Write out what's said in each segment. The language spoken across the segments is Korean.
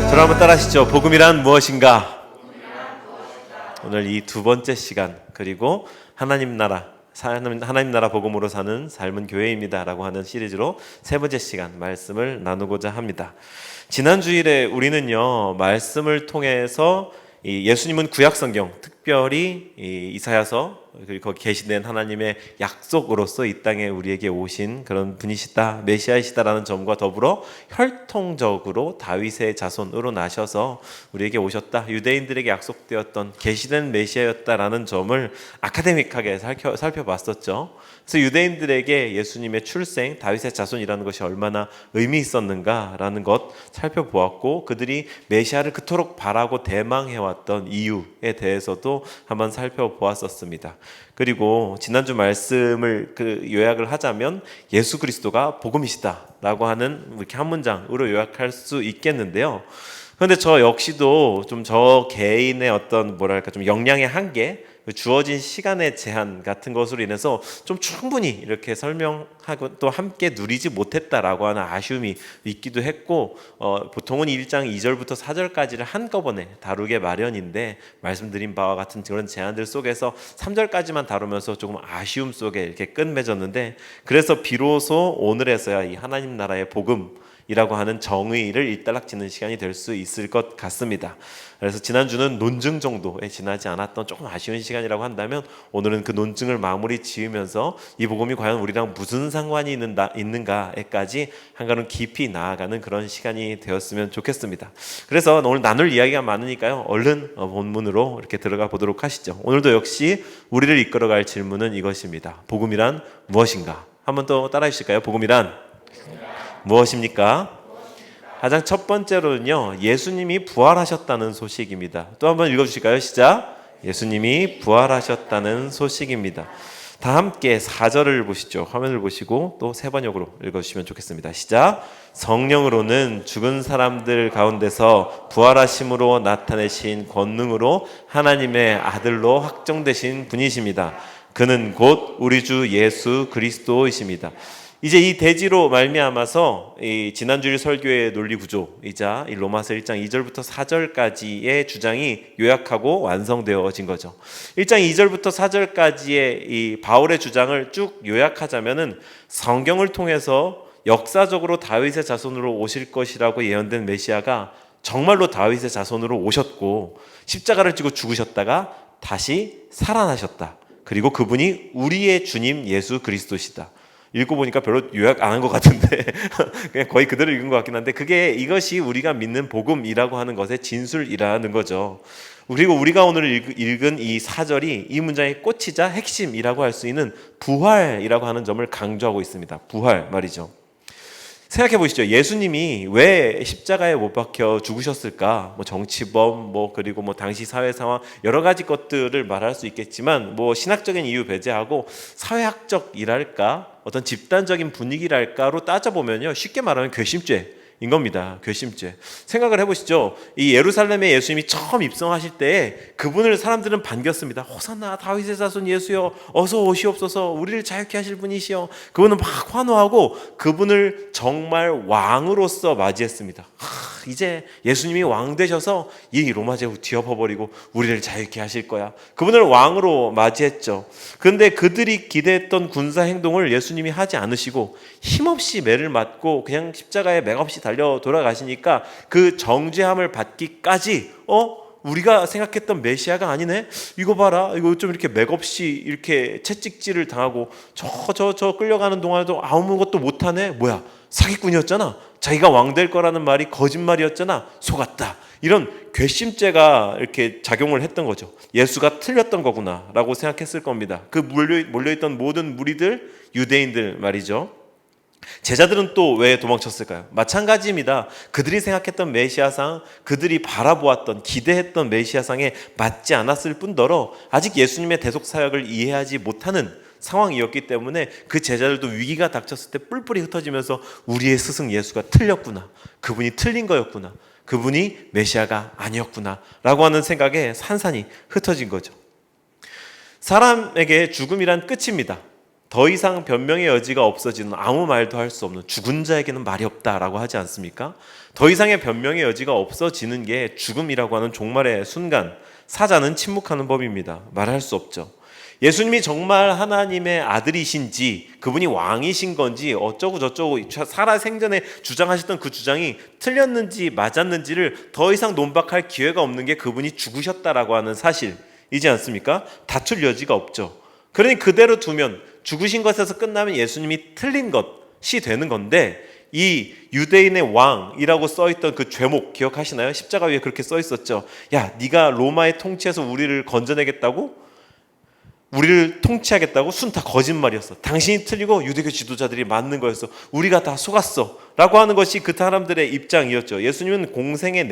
저를 한번 따라하시죠. 복음이란 무엇인가? 오늘 이 두 번째 시간, 그리고 하나님 나라 복음으로 사는 삶은 교회입니다 라고 하는 시리즈로 세 번째 시간 말씀을 나누고자 합니다. 지난 주일에 우리는요, 말씀을 통해서 예수님은 구약성경, 특별히 이사야서, 그리고 거기 계시된 하나님의 약속으로서 이 땅에 우리에게 오신 그런 분이시다, 메시아이시다라는 점과 더불어 혈통적으로 다윗의 자손으로 나셔서 우리에게 오셨다, 유대인들에게 약속되었던 계시된 메시아였다라는 점을 아카데믹하게 살펴봤었죠. 그래서 유대인들에게 예수님의 출생, 다윗의 자손이라는 것이 얼마나 의미 있었는가라는 것 살펴보았고, 그들이 메시아를 그토록 바라고 대망해왔던 이유에 대해서도 한번 살펴보았었습니다. 그리고 지난주 말씀을 요약을 하자면 예수 그리스도가 복음이시다라고 하는 이렇게 한 문장으로 요약할 수 있겠는데요. 그런데 저 역시도 좀 저 개인의 어떤 좀 역량의 한계, 주어진 시간의 제한 같은 것으로 인해서 좀 충분히 이렇게 설명하고 또 함께 누리지 못했다라고 하는 아쉬움이 있기도 했고, 보통은 1장 2절부터 4절까지를 한꺼번에 다루게 마련인데, 말씀드린 바와 같은 그런 제한들 속에서 3절까지만 다루면서 조금 아쉬움 속에 이렇게 끝맺었는데, 그래서 비로소 오늘에서야 이 하나님 나라의 복음 이라고 하는 정의를 일단락짓는 시간이 될 수 있을 것 같습니다. 그래서 지난주는 논증 정도에 지나지 않았던 조금 아쉬운 시간이라고 한다면, 오늘은 그 논증을 마무리 지으면서 이 복음이 과연 우리랑 무슨 상관이 있는가에까지 한 걸음 깊이 나아가는 그런 시간이 되었으면 좋겠습니다. 그래서 오늘 나눌 이야기가 많으니까요, 얼른 본문으로 이렇게 들어가 보도록 하시죠. 오늘도 역시 우리를 이끌어갈 질문은 이것입니다. 복음이란 무엇인가? 한번 또 따라해 주실까요? 복음이란 무엇입니까? 가장 첫 번째로는요, 예수님이 부활하셨다는 소식입니다. 또 한번 읽어주실까요? 시작. 예수님이 부활하셨다는 소식입니다. 다 함께 4절을 보시죠. 화면을 보시고 또 세 번역으로 읽어주시면 좋겠습니다. 시작. 성령으로는 죽은 사람들 가운데서 부활하심으로 나타내신 권능으로 하나님의 아들로 확정되신 분이십니다. 그는 곧 우리 주 예수 그리스도이십니다. 이제 이 대지로 말미암아서 이 지난주일 설교의 논리 구조이자 이 로마서 1장 2절부터 4절까지의 주장이 요약하고 완성되어진 거죠. 1장 2절부터 4절까지의 이 바울의 주장을 쭉 요약하자면은, 성경을 통해서 역사적으로 다윗의 자손으로 오실 것이라고 예언된 메시아가 정말로 다윗의 자손으로 오셨고, 십자가를 지고 죽으셨다가 다시 살아나셨다. 그리고 그분이 우리의 주님 예수 그리스도시다. 읽어보니까 별로 요약 안 한 것 같은데 그냥 거의 그대로 읽은 것 같긴 한데, 이것이 우리가 믿는 복음이라고 하는 것의 진술이라는 거죠. 그리고 우리가 오늘 읽은 이 4절이 이 문장의 꽃이자 핵심이라고 할 수 있는 부활이라고 하는 점을 강조하고 있습니다. 부활 말이죠. 생각해 보시죠. 예수님이 왜 십자가에 못 박혀 죽으셨을까? 정치범, 그리고 당시 사회 상황, 여러 가지 것들을 말할 수 있겠지만, 신학적인 이유 배제하고 사회학적이랄까, 어떤 집단적인 분위기랄까로 따져보면요, 쉽게 말하면 괘씸죄인 겁니다. 괘씸죄. 생각을 해보시죠. 이 예루살렘에 예수님이 처음 입성하실 때 그분을 사람들은 반겼습니다. 호산나 다윗의 자손 예수여, 어서 오시옵소서, 우리를 자유케 하실 분이시여. 그분은 막 환호하고 그분을 정말 왕으로서 맞이했습니다. 이제 예수님이 왕 되셔서 이 로마 제국 뒤엎어버리고 우리를 자유케 하실 거야. 그분을 왕으로 맞이했죠. 그런데 그들이 기대했던 군사 행동을 예수님이 하지 않으시고 힘없이 매를 맞고 그냥 십자가에 맥없이 달려 돌아가시니까, 그 정죄함을 받기까지 우리가 생각했던 메시아가 아니네? 이거 봐라, 이거 좀 이렇게 맥없이 이렇게 채찍질을 당하고 저 끌려가는 동안에도 아무것도 못하네? 뭐야, 사기꾼이었잖아. 자기가 왕 될 거라는 말이 거짓말이었잖아. 속았다. 이런 괘씸죄가 이렇게 작용을 했던 거죠. 예수가 틀렸던 거구나 라고 생각했을 겁니다. 그 몰려있던 모든 무리들, 유대인들 말이죠. 제자들은 또 왜 도망쳤을까요? 마찬가지입니다. 그들이 생각했던 메시아상, 그들이 바라보았던, 기대했던 메시아상에 맞지 않았을 뿐더러 아직 예수님의 대속 사역을 이해하지 못하는 상황이었기 때문에 그 제자들도 위기가 닥쳤을 때 뿔뿔이 흩어지면서 우리의 스승 예수가 틀렸구나, 그분이 틀린 거였구나, 그분이 메시아가 아니었구나 라고 하는 생각에 산산이 흩어진 거죠. 사람에게 죽음이란 끝입니다. 더 이상 변명의 여지가 없어지는, 아무 말도 할 수 없는, 죽은 자에게는 말이 없다라고 하지 않습니까? 더 이상의 변명의 여지가 없어지는 게 죽음이라고 하는 종말의 순간, 사자는 침묵하는 법입니다. 말할 수 없죠. 예수님이 정말 하나님의 아들이신지, 그분이 왕이신 건지 어쩌고 저쩌고 살아생전에 주장하셨던 그 주장이 틀렸는지 맞았는지를 더 이상 논박할 기회가 없는 게 그분이 죽으셨다라고 하는 사실이지 않습니까? 다툴 여지가 없죠. 그러니 그대로 두면, 죽으신 것에서 끝나면 예수님이 틀린 것이 되는 건데, 이 유대인의 왕이라고 써있던 그 죄목 기억하시나요? 십자가 위에 그렇게 써있었죠. 야, 네가 로마의 통치에서 우리를 건져내겠다고? 우리를 통치하겠다고? 순 다 거짓말이었어. 당신이 틀리고 유대교 지도자들이 맞는 거였어. 우리가 다 속았어 라고 하는 것이 그 사람들의 입장이었죠. 예수님은 공생의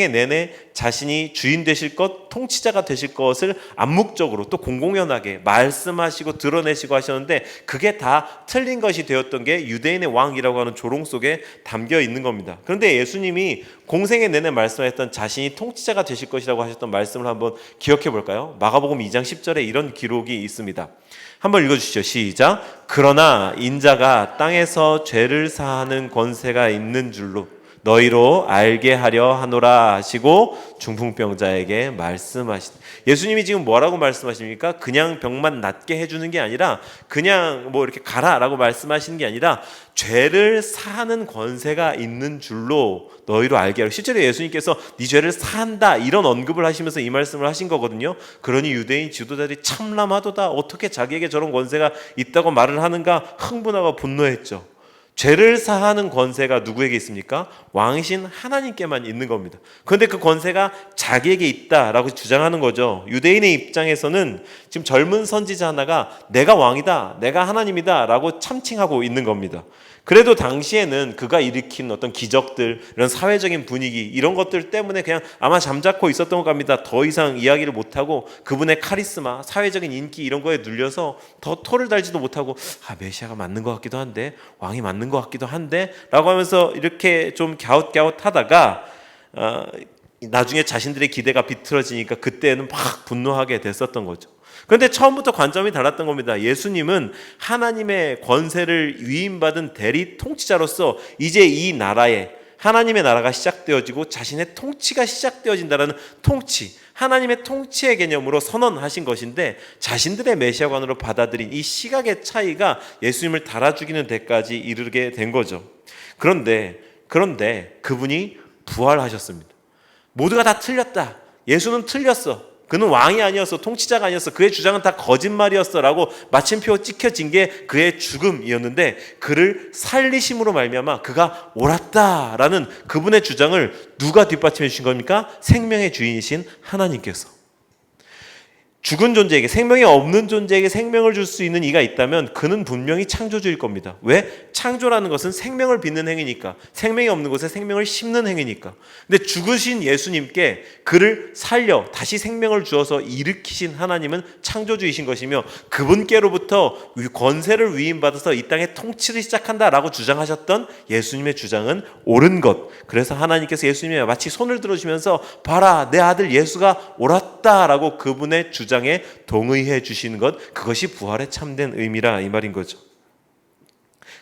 내내 자신이 주인 되실 것, 통치자가 되실 것을 암묵적으로 또 공공연하게 말씀하시고 드러내시고 하셨는데, 그게 다 틀린 것이 되었던 게 유대인의 왕이라고 하는 조롱 속에 담겨 있는 겁니다. 그런데 예수님이 공생의 내내 말씀하셨던 자신이 통치자가 되실 것이라고 하셨던 말씀을 한번 기억해 볼까요? 마가복음 2장 10절에 이런 기록이 있습니다. 한번 읽어주시죠. 시작. 그러나 인자가 땅에서 죄를 사하는 권세가 있는 줄로 너희로 알게 하려 하노라 하시고 중풍병자에게 말씀하시다. 예수님이 지금 뭐라고 말씀하십니까? 그냥 병만 낫게 해주는 게 아니라, 그냥 뭐 이렇게 가라라고 말씀하시는 게 아니라, 죄를 사하는 권세가 있는 줄로 너희로 알게 하라. 실제로 예수님께서 네 죄를 사한다 이런 언급을 하시면서 이 말씀을 하신 거거든요. 그러니 유대인 지도자들이 참람하도다, 어떻게 자기에게 저런 권세가 있다고 말을 하는가 흥분하고 분노했죠. 죄를 사하는 권세가 누구에게 있습니까? 왕이신 하나님께만 있는 겁니다. 그런데 그 권세가 자기에게 있다라고 주장하는 거죠. 유대인의 입장에서는 지금 젊은 선지자 하나가 내가 왕이다, 내가 하나님이다 라고 참칭하고 있는 겁니다. 그래도 당시에는 그가 일으킨 어떤 기적들, 이런 사회적인 분위기, 이런 것들 때문에 그냥 아마 잠자코 있었던 것 같습니다. 더 이상 이야기를 못하고 그분의 카리스마, 사회적인 인기 이런 거에 눌려서 더 토를 달지도 못하고, 메시아가 맞는 것 같기도 한데, 왕이 맞는 것 같기도 한데 라고 하면서 이렇게 좀 갸웃갸웃하다가 나중에 자신들의 기대가 비틀어지니까 그때는 막 분노하게 됐었던 거죠. 그런데 처음부터 관점이 달랐던 겁니다. 예수님은 하나님의 권세를 위임받은 대리 통치자로서 이제 이 나라에 하나님의 나라가 시작되어지고 자신의 통치가 시작되어진다는 통치, 하나님의 통치의 개념으로 선언하신 것인데, 자신들의 메시아관으로 받아들인 이 시각의 차이가 예수님을 달아 죽이는 데까지 이르게 된 거죠. 그런데 그분이 부활하셨습니다. 모두가 다 틀렸다. 예수는 틀렸어. 그는 왕이 아니었어. 통치자가 아니었어. 그의 주장은 다 거짓말이었어 라고 마침표 찍혀진 게 그의 죽음이었는데, 그를 살리심으로 말미암아 그가 옳았다라는 그분의 주장을 누가 뒷받침해 주신 겁니까? 생명의 주인이신 하나님께서. 죽은 존재에게, 생명이 없는 존재에게 생명을 줄 수 있는 이가 있다면 그는 분명히 창조주일 겁니다. 왜? 창조라는 것은 생명을 빚는 행위니까, 생명이 없는 곳에 생명을 심는 행위니까. 근데 죽으신 예수님께 그를 살려 다시 생명을 주어서 일으키신 하나님은 창조주이신 것이며, 그분께로부터 권세를 위임받아서 이 땅의 통치를 시작한다라고 주장하셨던 예수님의 주장은 옳은 것. 그래서 하나님께서 예수님이 마치 손을 들어주면서 봐라, 내 아들 예수가 옳았다라고 그분의 주장에 동의해 주시는 것, 그것이 부활의 참된 의미라 이 말인 거죠.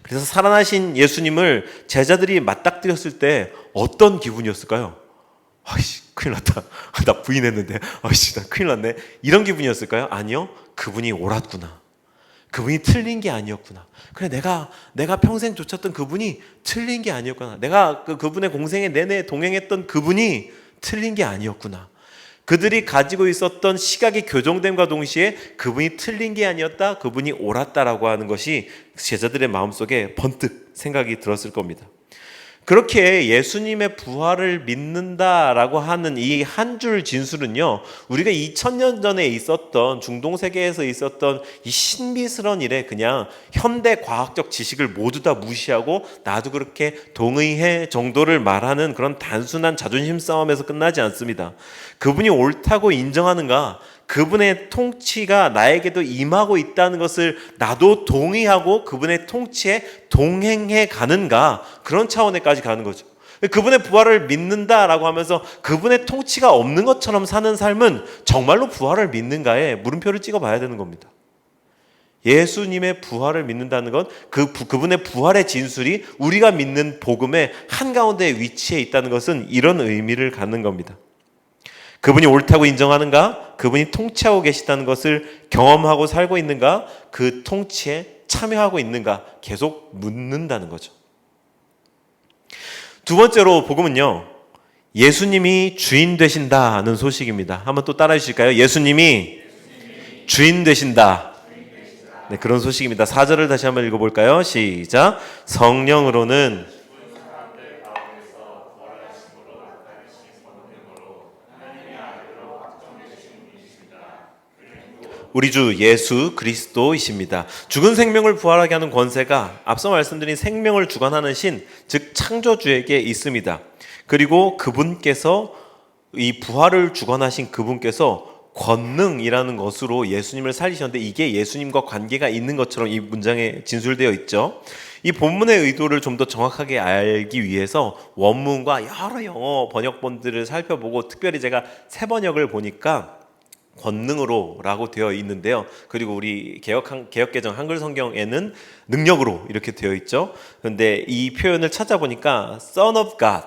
그래서 살아나신 예수님을 제자들이 맞닥뜨렸을 때 어떤 기분이었을까요? 아이씨, 큰일 났다. 나 부인했는데, 아이씨, 나 큰일 났네. 이런 기분이었을까요? 아니요. 그분이 옳았구나. 그분이 틀린 게 아니었구나. 그래, 내가 평생 쫓았던 그분이 틀린 게 아니었구나. 내가 그분의 공생에 내내 동행했던 그분이 틀린 게 아니었구나. 그들이 가지고 있었던 시각이 교정됨과 동시에 그분이 틀린 게 아니었다, 그분이 옳았다라고 하는 것이 제자들의 마음속에 번뜩 생각이 들었을 겁니다. 그렇게 예수님의 부활을 믿는다라고 하는 이 한 줄 진술은요, 우리가 2000년 전에 있었던 중동 세계에서 있었던 이 신비스러운 일에 그냥 현대 과학적 지식을 모두 다 무시하고 나도 그렇게 동의해 정도를 말하는 그런 단순한 자존심 싸움에서 끝나지 않습니다. 그분이 옳다고 인정하는가, 그분의 통치가 나에게도 임하고 있다는 것을 나도 동의하고 그분의 통치에 동행해 가는가, 그런 차원에까지 가는 거죠. 그분의 부활을 믿는다라고 하면서 그분의 통치가 없는 것처럼 사는 삶은 정말로 부활을 믿는가에 물음표를 찍어 봐야 되는 겁니다. 예수님의 부활을 믿는다는 건 그분의 부활의 진술이 우리가 믿는 복음의 한가운데 위치해 있다는 것은 이런 의미를 갖는 겁니다. 그분이 옳다고 인정하는가? 그분이 통치하고 계시다는 것을 경험하고 살고 있는가? 그 통치에 참여하고 있는가? 계속 묻는다는 거죠. 두 번째로 복음은요, 예수님이 주인 되신다는 소식입니다. 한번 또 따라해 주실까요? 예수님이 주인 되신다. 네, 그런 소식입니다. 4절을 다시 한번 읽어볼까요? 시작. 성령으로는 우리 주 예수 그리스도이십니다. 죽은 생명을 부활하게 하는 권세가 앞서 말씀드린 생명을 주관하는 신, 즉 창조주에게 있습니다. 그리고 그분께서 이 부활을 주관하신 그분께서 권능이라는 것으로 예수님을 살리셨는데 이게 예수님과 관계가 있는 것처럼 이 문장에 진술되어 있죠. 이 본문의 의도를 좀 더 정확하게 알기 위해서 원문과 여러 영어 번역본들을 살펴보고 특별히 제가 새 번역을 보니까 권능으로 라고 되어 있는데요. 그리고 우리 개역개정 한글 성경에는 능력으로 이렇게 되어 있죠. 그런데 이 표현을 찾아보니까 Son of God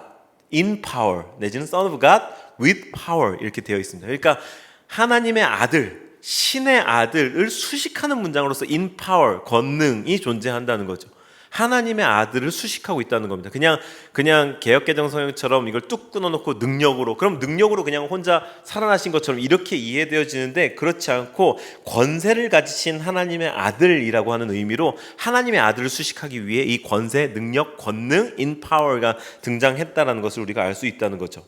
in power 내지는 Son of God with power 이렇게 되어 있습니다. 그러니까 하나님의 아들, 신의 아들을 수식하는 문장으로서 in power, 권능이 존재한다는 거죠. 하나님의 아들을 수식하고 있다는 겁니다. 그냥 개역개정 성경처럼 이걸 뚝 끊어놓고 능력으로, 그럼 능력으로 그냥 혼자 살아나신 것처럼 이렇게 이해되어지는데 그렇지 않고 권세를 가지신 하나님의 아들이라고 하는 의미로 하나님의 아들을 수식하기 위해 이 권세, 능력, 권능, in power가 등장했다는 것을 우리가 알 수 있다는 거죠.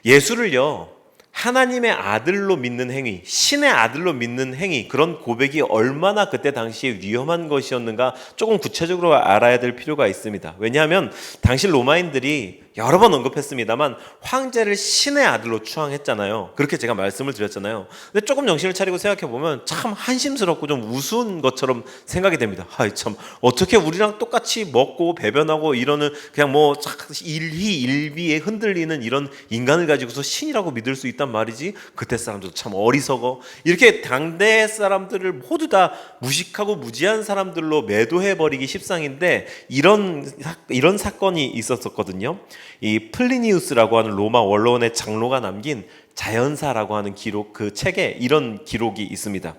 예수를요, 하나님의 아들로 믿는 행위, 신의 아들로 믿는 행위, 그런 고백이 얼마나 그때 당시에 위험한 것이었는가 조금 구체적으로 알아야 될 필요가 있습니다. 왜냐하면 당시 로마인들이 여러 번 언급했습니다만 황제를 신의 아들로 추앙했잖아요. 그렇게 제가 말씀을 드렸잖아요. 근데 조금 정신을 차리고 생각해 보면 참 한심스럽고 좀 우스운 것처럼 생각이 됩니다. 참 어떻게 우리랑 똑같이 먹고 배변하고 이러는 그냥 뭐 일희일비에 흔들리는 이런 인간을 가지고서 신이라고 믿을 수 있단 말이지. 그때 사람들도 참 어리석어. 이렇게 당대 사람들을 모두 다 무식하고 무지한 사람들로 매도해버리기 십상인데 이런 사건이 있었거든요. 이 플리니우스라고 하는 로마 원로원의 장로가 남긴 자연사라고 하는 기록, 그 책에 이런 기록이 있습니다.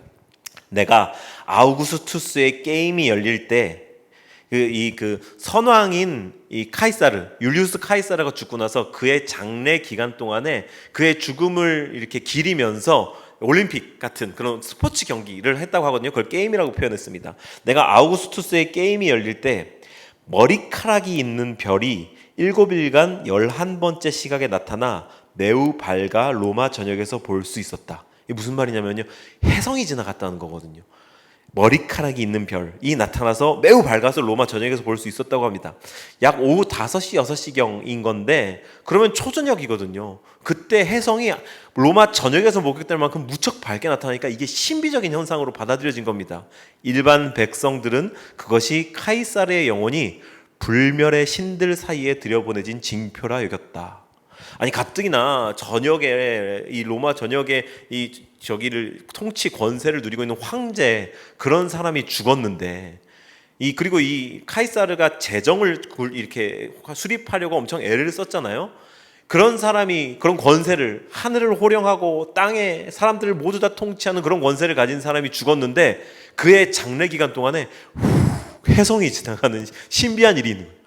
내가 아우구스투스의 게임이 열릴 때 그 선왕인 이 율리우스 카이사르가 죽고 나서 그의 장례 기간 동안에 그의 죽음을 이렇게 기리면서 올림픽 같은 그런 스포츠 경기를 했다고 하거든요. 그걸 게임이라고 표현했습니다. 내가 아우구스투스의 게임이 열릴 때 머리카락이 있는 별이 7일간 11번째 시각에 나타나 매우 밝아 로마 전역에서 볼 수 있었다. 이게 무슨 말이냐면요, 혜성이 지나갔다는 거거든요. 머리카락이 있는 별이 나타나서 매우 밝아서 로마 전역에서 볼 수 있었다고 합니다. 약 오후 5시, 6시경인 건데 그러면 초저녁이거든요. 그때 혜성이 로마 전역에서 목격될 만큼 무척 밝게 나타나니까 이게 신비적인 현상으로 받아들여진 겁니다. 일반 백성들은 그것이 카이사르의 영혼이 불멸의 신들 사이에 들여보내진 징표라 여겼다. 아니 가뜩이나 전역에 이 로마 전역에 이 저기를 통치 권세를 누리고 있는 황제, 그런 사람이 죽었는데 그리고 이 카이사르가 재정을 이렇게 수립하려고 엄청 애를 썼잖아요. 그런 사람이 그런 권세를, 하늘을 호령하고 땅에 사람들을 모두 다 통치하는 그런 권세를 가진 사람이 죽었는데 그의 장례 기간 동안에 혜성이 지나가는 신비한 일이 있는 거예요.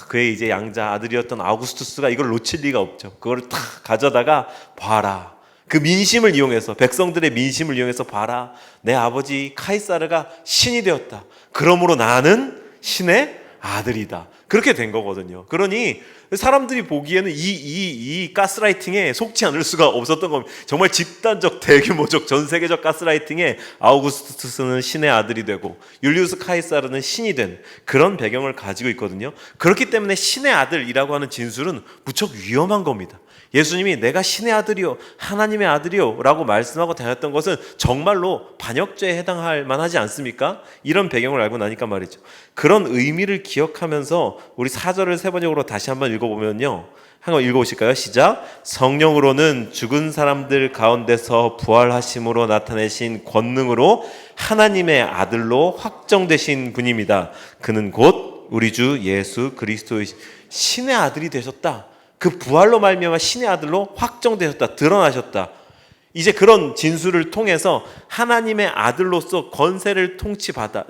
그의 이제 양자 아들이었던 아우구스투스가 이걸 놓칠 리가 없죠. 그걸 탁 가져다가 봐라. 그 민심을 이용해서, 백성들의 민심을 이용해서 봐라. 내 아버지 카이사르가 신이 되었다. 그러므로 나는 신의 아들이다. 그렇게 된 거거든요. 그러니 사람들이 보기에는 이 가스라이팅에 속지 않을 수가 없었던 겁니다. 정말 집단적, 대규모적, 전 세계적 가스라이팅에 아우구스투스는 신의 아들이 되고 율리우스 카이사르는 신이 된 그런 배경을 가지고 있거든요. 그렇기 때문에 신의 아들이라고 하는 진술은 무척 위험한 겁니다. 예수님이 내가 신의 아들이요, 하나님의 아들이요 라고 말씀하고 다녔던 것은 정말로 반역죄에 해당할 만하지 않습니까? 이런 배경을 알고 나니까 말이죠. 그런 의미를 기억하면서 우리 4절을 세 번역으로 다시 한번 읽어보면요. 한번 읽어보실까요? 시작. 성령으로는 죽은 사람들 가운데서 부활하심으로 나타내신 권능으로 하나님의 아들로 확정되신 분입니다. 그는 곧 우리 주 예수 그리스도의 신의 아들이 되셨다. 그 부활로 말미암아 신의 아들로 확정되셨다. 드러나셨다. 이제 그런 진술을 통해서 하나님의 아들로서 권세를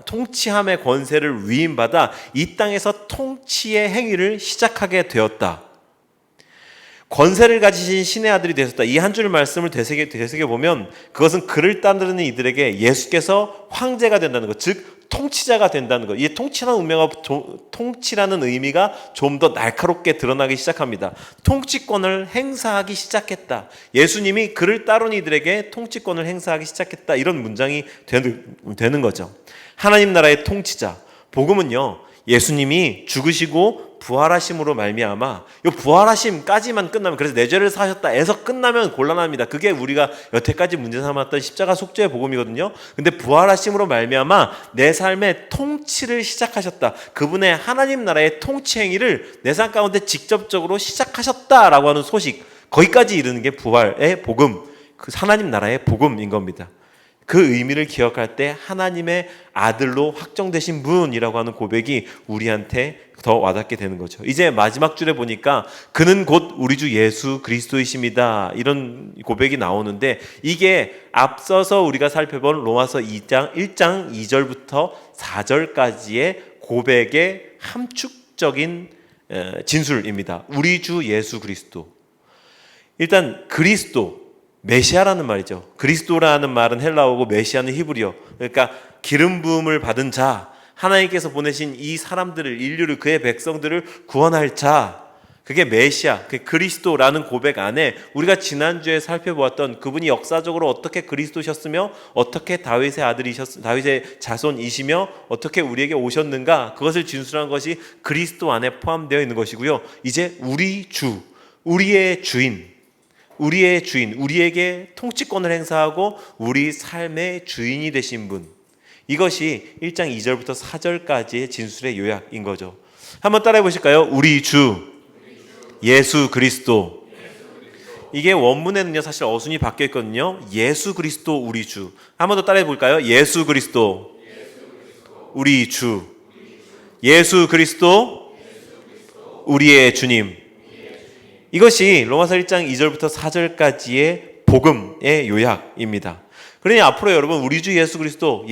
통치함의 권세를 위임받아 이 땅에서 통치의 행위를 시작하게 되었다. 권세를 가지신 신의 아들이 되셨다. 이 한 줄 말씀을 되새겨보면 그것은 그를 따르는 이들에게 예수께서 황제가 된다는 것, 즉 통치자가 된다는 것. 이 통치라는 의미가 좀 더 날카롭게 드러나기 시작합니다. 통치권을 행사하기 시작했다. 예수님이 그를 따르는 이들에게 통치권을 행사하기 시작했다. 이런 문장이 되는 거죠. 하나님 나라의 통치자. 복음은요, 예수님이 죽으시고 부활하심으로 말미암아, 이 부활하심까지만 끝나면, 그래서 내 죄를 사하셨다에서 끝나면 곤란합니다. 그게 우리가 여태까지 문제 삼았던 십자가 속죄의 복음이거든요. 근데 부활하심으로 말미암아 내 삶의 통치를 시작하셨다. 그분의 하나님 나라의 통치 행위를 내 삶 가운데 직접적으로 시작하셨다라고 하는 소식, 거기까지 이르는 게 부활의 복음, 그 하나님 나라의 복음인 겁니다. 그 의미를 기억할 때 하나님의 아들로 확정되신 분이라고 하는 고백이 우리한테 더 와닿게 되는 거죠. 이제 마지막 줄에 보니까 그는 곧 우리 주 예수 그리스도이십니다. 이런 고백이 나오는데 이게 앞서서 우리가 살펴본 로마서 1장 2절부터 4절까지의 고백의 함축적인 진술입니다. 우리 주 예수 그리스도. 일단 그리스도, 메시아라는 말이죠. 그리스도라는 말은 헬라어고 메시아는 히브리어. 그러니까 기름 부음을 받은 자, 하나님께서 보내신 이 사람들을, 인류를, 그의 백성들을 구원할 자, 그게 메시아, 그 그리스도라는 고백 안에 우리가 지난주에 살펴보았던 그분이 역사적으로 어떻게 그리스도셨으며 어떻게 다윗의 자손이시며 어떻게 우리에게 오셨는가, 그것을 진술한 것이 그리스도 안에 포함되어 있는 것이고요. 이제 우리 주, 우리의 주인, 우리에게 통치권을 행사하고 우리 삶의 주인이 되신 분, 이것이 1장 2절부터 4절까지의 진술의 요약인 거죠. 한번 따라해 보실까요? 우리 주 예수 그리스도. 이게 원문에는요 사실 어순이 바뀌어 있거든요. 예수 그리스도 우리 주. 한번 더 따라해 볼까요? 예수 그리스도 우리 주. 예수 그리스도 우리의 주님. 이것이 로마서 1장 2절부터 4절까지의 복음의 요약입니다. 그러니 앞으로 여러분 우리 주 예수 그리스도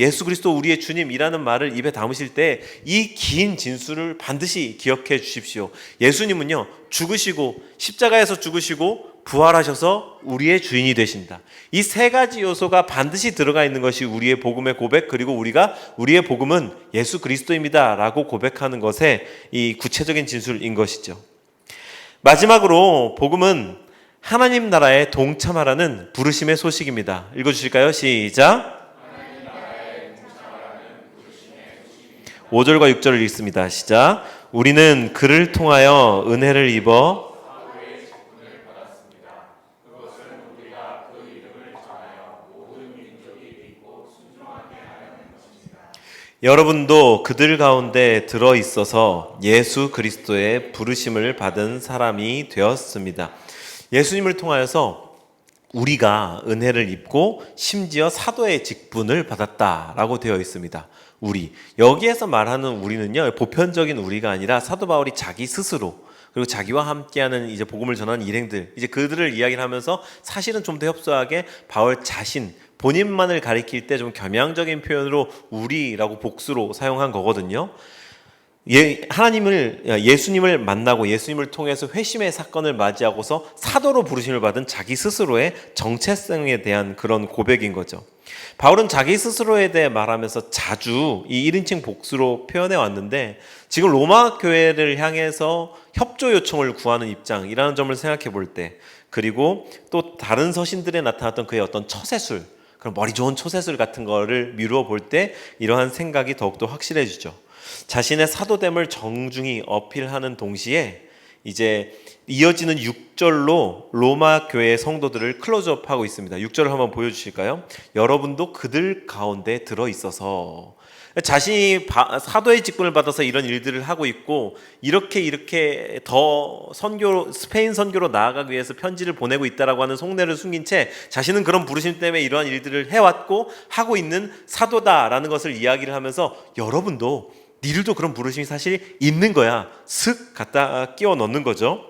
우리의 주님이라는 말을 입에 담으실 때 이 긴 진술을 반드시 기억해 주십시오. 예수님은요 죽으시고 십자가에서 죽으시고 부활하셔서 우리의 주인이 되신다. 이 세 가지 요소가 반드시 들어가 있는 것이 우리의 복음의 고백, 그리고 우리의 복음은 예수 그리스도입니다 라고 고백하는 것의 이 구체적인 진술인 것이죠. 마지막으로 복음은 하나님 나라에 동참하라는 부르심의 소식입니다. 읽어주실까요? 시작. 5절과 6절을 읽습니다. 시작. 우리는 그를 통하여 은혜를 입어 여러분도 그들 가운데 들어있어서 예수 그리스도의 부르심을 받은 사람이 되었습니다. 예수님을 통하여서 우리가 은혜를 입고 심지어 사도의 직분을 받았다라고 되어 있습니다. 우리, 여기에서 말하는 우리는요 보편적인 우리가 아니라 사도 바울이 자기 스스로, 그리고 자기와 함께하는 이제 복음을 전하는 일행들, 이제 그들을 이야기를 하면서 사실은 좀 더 협소하게 바울 자신, 본인만을 가리킬 때 좀 겸양적인 표현으로 우리라고 복수로 사용한 거거든요. 예수님을 만나고 예수님을 통해서 회심의 사건을 맞이하고서 사도로 부르심을 받은 자기 스스로의 정체성에 대한 그런 고백인 거죠. 바울은 자기 스스로에 대해 말하면서 자주 이 1인칭 복수로 표현해 왔는데, 지금 로마 교회를 향해서 협조 요청을 구하는 입장이라는 점을 생각해 볼 때, 그리고 또 다른 서신들에 나타났던 그의 어떤 처세술, 그런 머리 좋은 처세술 같은 거를 미루어 볼 때 이러한 생각이 더욱더 확실해지죠. 자신의 사도됨을 정중히 어필하는 동시에 이제 이어지는 6절로 로마 교회의 성도들을 클로즈업하고 있습니다. 6절을 한번 보여주실까요? 여러분도 그들 가운데 들어있어서. 자신이 사도의 직분을 받아서 이런 일들을 하고 있고 이렇게 더 스페인 선교로 나아가기 위해서 편지를 보내고 있다라고 하는 속내를 숨긴 채 자신은 그런 부르심 때문에 이러한 일들을 해왔고 하고 있는 사도다라는 것을 이야기를 하면서 여러분도 니들도 그런 부르심이 사실 있는 거야 슥 갖다 끼워 넣는 거죠.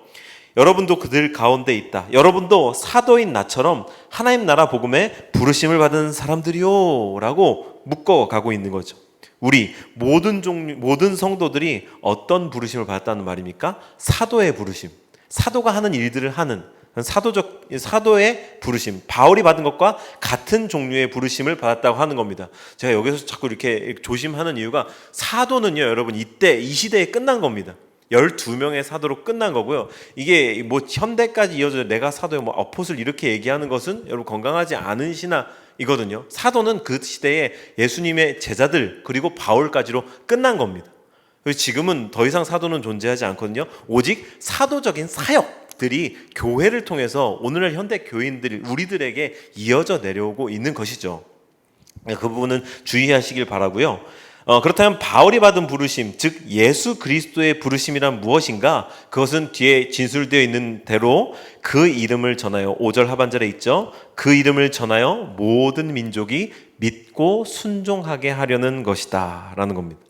여러분도 그들 가운데 있다. 여러분도 사도인 나처럼 하나님 나라 복음에 부르심을 받은 사람들이요 라고 묶어가고 있는 거죠. 우리 모든 성도들이 어떤 부르심을 받았다는 말입니까? 사도의 부르심. 사도가 하는 일들을 하는 사도의 부르심, 바울이 받은 것과 같은 종류의 부르심을 받았다고 하는 겁니다. 제가 여기서 자꾸 이렇게 조심하는 이유가 사도는요, 여러분 이 시대에 끝난 겁니다. 12명의 사도로 끝난 거고요. 이게 뭐 현대까지 이어져 내가 사도요, 뭐 어포슬 이렇게 얘기하는 것은 여러분 건강하지 않은 신화이거든요. 사도는 그 시대에 예수님의 제자들 그리고 바울까지로 끝난 겁니다. 지금은 더 이상 사도는 존재하지 않거든요. 오직 사도적인 사역들이 교회를 통해서 오늘날 현대 교인들 우리들에게 이어져 내려오고 있는 것이죠. 그 부분은 주의하시길 바라고요. 그렇다면 바울이 받은 부르심, 즉 예수 그리스도의 부르심이란 무엇인가? 그것은 뒤에 진술되어 있는 대로 그 이름을 전하여 5절 하반절에 있죠. 그 이름을 전하여 모든 민족이 믿고 순종하게 하려는 것이다 라는 겁니다.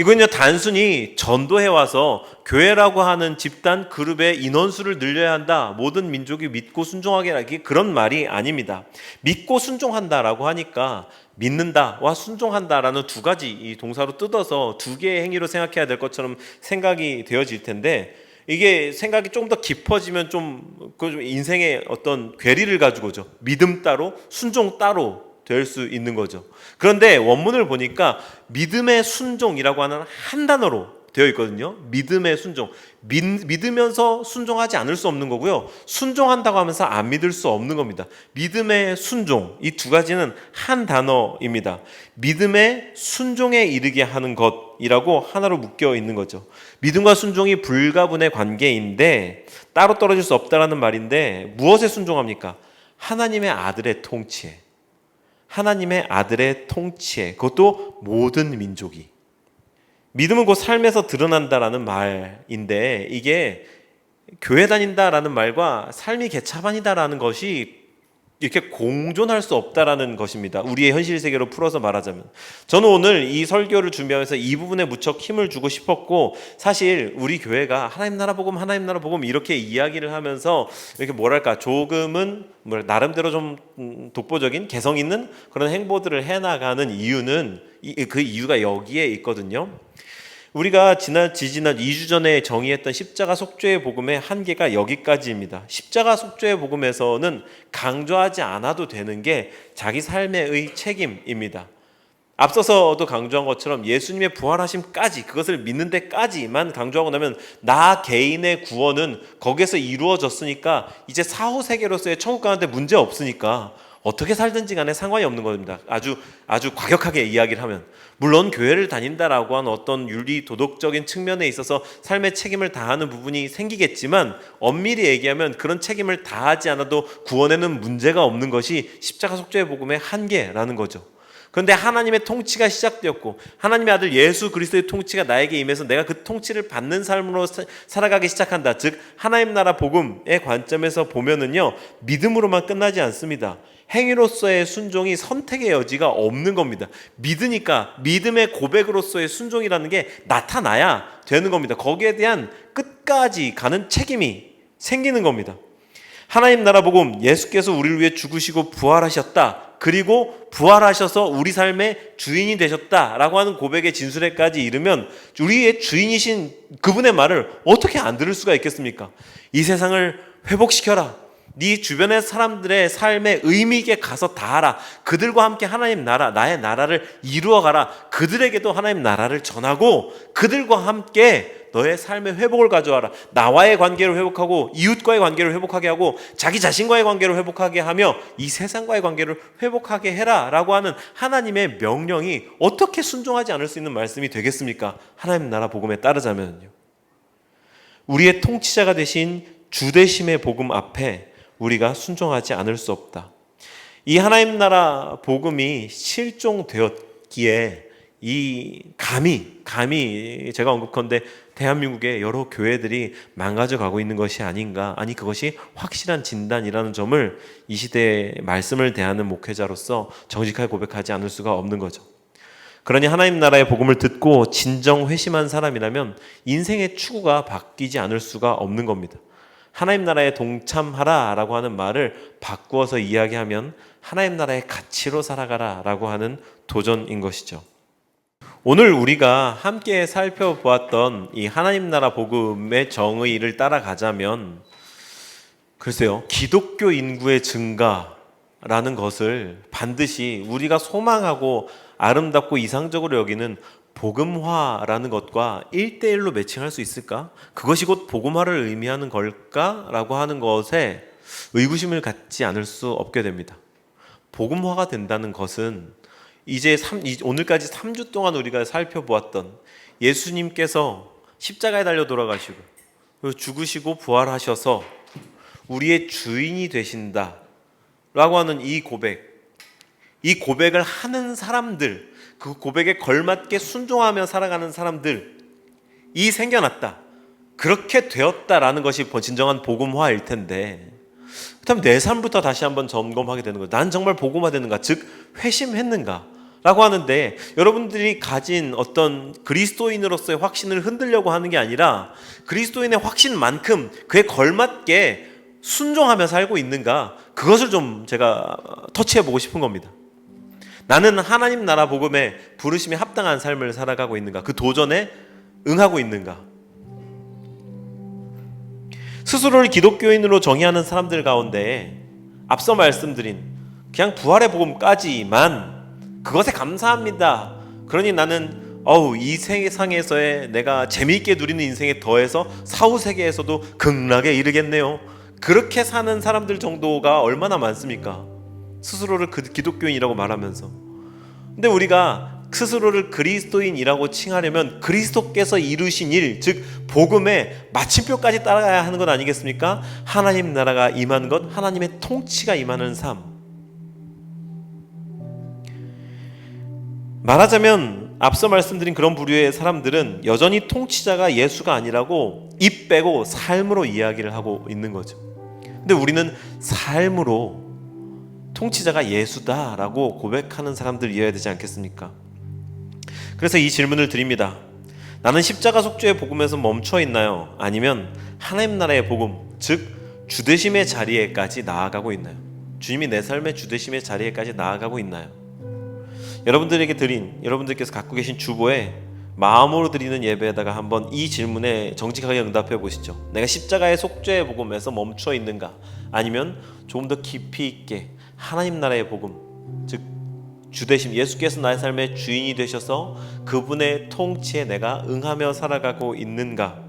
이건요 단순히 전도해와서 교회라고 하는 집단 그룹의 인원수를 늘려야 한다, 모든 민족이 믿고 순종하게 하기, 그런 말이 아닙니다. 믿고 순종한다라고 하니까 믿는다와 순종한다라는 두 가지 이 동사로 뜯어서 두 개의 행위로 생각해야 될 것처럼 생각이 되어질 텐데, 이게 생각이 좀 더 깊어지면 좀 인생의 어떤 괴리를 가지고죠, 믿음 따로 순종 따로 될 수 있는 거죠. 그런데 원문을 보니까 믿음의 순종이라고 하는 한 단어로 되어 있거든요. 믿음의 순종. 믿으면서 순종하지 않을 수 없는 거고요. 순종한다고 하면서 안 믿을 수 없는 겁니다. 믿음의 순종. 이 두 가지는 한 단어입니다. 믿음의 순종에 이르게 하는 것이라고 하나로 묶여 있는 거죠. 믿음과 순종이 불가분의 관계인데 따로 떨어질 수 없다라는 말인데, 무엇에 순종합니까? 하나님의 아들의 통치에. 하나님의 아들의 통치에, 그것도 모든 민족이. 믿음은 곧 삶에서 드러난다라는 말인데, 이게 교회 다닌다라는 말과 삶이 개차반이다라는 것이 이렇게 공존할 수 없다라는 것입니다. 우리의 현실 세계로 풀어서 말하자면, 저는 오늘 이 설교를 준비하면서 이 부분에 무척 힘을 주고 싶었고, 사실 우리 교회가 하나님 나라 복음 이렇게 이야기를 하면서 이렇게 뭐랄까 조금은 나름대로 좀 독보적인 개성 있는 그런 행보들을 해나가는 이유는 그 이유가 여기에 있거든요. 우리가 지난 2주 전에 정의했던 십자가 속죄의 복음의 한계가 여기까지입니다. 십자가 속죄의 복음에서는 강조하지 않아도 되는 게 자기 삶의 책임입니다. 앞서서도 강조한 것처럼 예수님의 부활하심까지, 그것을 믿는 데까지만 강조하고 나면 나 개인의 구원은 거기에서 이루어졌으니까 이제 사후 세계로서의 천국 가는데 문제 없으니까 어떻게 살든지 간에 상관이 없는 겁니다. 아주 과격하게 이야기를 하면. 물론 교회를 다닌다라고 하는 어떤 윤리 도덕적인 측면에 있어서 삶의 책임을 다하는 부분이 생기겠지만, 엄밀히 얘기하면 그런 책임을 다하지 않아도 구원에는 문제가 없는 것이 십자가 속죄의 복음의 한계라는 거죠. 그런데 하나님의 통치가 시작되었고 하나님의 아들 예수 그리스도의 통치가 나에게 임해서 내가 그 통치를 받는 삶으로 살아가기 시작한다. 즉 하나님 나라 복음의 관점에서 보면은요, 믿음으로만 끝나지 않습니다. 행위로서의 순종이 선택의 여지가 없는 겁니다. 믿으니까 믿음의 고백으로서의 순종이라는 게 나타나야 되는 겁니다. 거기에 대한 끝까지 가는 책임이 생기는 겁니다. 하나님 나라 복음, 예수께서 우리를 위해 죽으시고 부활하셨다. 그리고 부활하셔서 우리 삶의 주인이 되셨다라고 하는 고백의 진술에까지 이르면 우리의 주인이신 그분의 말을 어떻게 안 들을 수가 있겠습니까? 이 세상을 회복시켜라. 네 주변의 사람들의 삶에 의미 있게 가서 다하라. 그들과 함께 하나님 나라, 나의 나라를 이루어가라. 그들에게도 하나님 나라를 전하고 그들과 함께 너의 삶의 회복을 가져와라. 나와의 관계를 회복하고 이웃과의 관계를 회복하게 하고 자기 자신과의 관계를 회복하게 하며 이 세상과의 관계를 회복하게 해라 라고 하는 하나님의 명령이 어떻게 순종하지 않을 수 있는 말씀이 되겠습니까? 하나님 나라 복음에 따르자면요. 우리의 통치자가 되신 주되심의 복음 앞에 우리가 순종하지 않을 수 없다. 이 하나님 나라 복음이 실종되었기에 이 감히 제가 언급컨대 대한민국의 여러 교회들이 망가져 가고 있는 것이 아닌가, 아니 그것이 확실한 진단이라는 점을 이 시대의 말씀을 대하는 목회자로서 정직하게 고백하지 않을 수가 없는 거죠. 그러니 하나님 나라의 복음을 듣고 진정 회심한 사람이라면 인생의 추구가 바뀌지 않을 수가 없는 겁니다. 하나님 나라에 동참하라 라고 하는 말을 바꾸어서 이야기하면 하나님 나라의 가치로 살아가라 라고 하는 도전인 것이죠. 오늘 우리가 함께 살펴보았던 이 하나님 나라 복음의 정의를 따라가자면, 글쎄요, 기독교 인구의 증가라는 것을 반드시 우리가 소망하고 아름답고 이상적으로 여기는 복음화라는 것과 1대1로 매칭할 수 있을까? 그것이 곧 복음화를 의미하는 걸까라고 하는 것에 의구심을 갖지 않을 수 없게 됩니다. 복음화가 된다는 것은 오늘까지 3주 동안 우리가 살펴보았던 예수님께서 십자가에 달려 돌아가시고 죽으시고 부활하셔서 우리의 주인이 되신다 라고 하는 이 고백을 하는 사람들, 그 고백에 걸맞게 순종하며 살아가는 사람들이 생겨났다, 그렇게 되었다라는 것이 진정한 복음화일 텐데, 그렇다면 내 삶부터 다시 한번 점검하게 되는 거예요. 난 정말 복음화되는가, 즉 회심했는가 라고 하는데, 여러분들이 가진 어떤 그리스도인으로서의 확신을 흔들려고 하는 게 아니라 그리스도인의 확신만큼 그에 걸맞게 순종하며 살고 있는가, 그것을 좀 제가 터치해보고 싶은 겁니다. 나는 하나님 나라 복음에 부르심에 합당한 삶을 살아가고 있는가, 그 도전에 응하고 있는가. 스스로를 기독교인으로 정의하는 사람들 가운데 앞서 말씀드린 그냥 부활의 복음까지만 그것에 감사합니다, 그러니 나는 이 세상에서의 내가 재미있게 누리는 인생에 더해서 사후세계에서도 극락에 이르겠네요, 그렇게 사는 사람들 정도가 얼마나 많습니까? 스스로를 기독교인이라고 말하면서. 근데 우리가 스스로를 그리스도인이라고 칭하려면 그리스도께서 이루신 일, 즉 복음의 마침표까지 따라가야 하는 것 아니겠습니까? 하나님 나라가 임하는 것, 하나님의 통치가 임하는 삶. 말하자면 앞서 말씀드린 그런 부류의 사람들은 여전히 통치자가 예수가 아니라고 입 빼고 삶으로 이야기를 하고 있는 거죠. 근데 우리는 삶으로 통치자가 예수다라고 고백하는 사람들이어야 되지 않겠습니까? 그래서 이 질문을 드립니다. 나는 십자가 속죄의 복음에서 멈춰 있나요? 아니면 하나님 나라의 복음, 즉 주되심의 자리에까지 나아가고 있나요? 주님이 내 삶의 주되심의 자리에까지 나아가고 있나요? 여러분들께서 갖고 계신 주보에 마음으로 드리는 예배에다가 한번 이 질문에 정직하게 응답해 보시죠. 내가 십자가의 속죄의 복음에서 멈춰 있는가? 아니면 조금 더 깊이 있게 하나님 나라의 복음, 즉 주되심, 예수께서 나의 삶의 주인이 되셔서 그분의 통치에 내가 응하며 살아가고 있는가?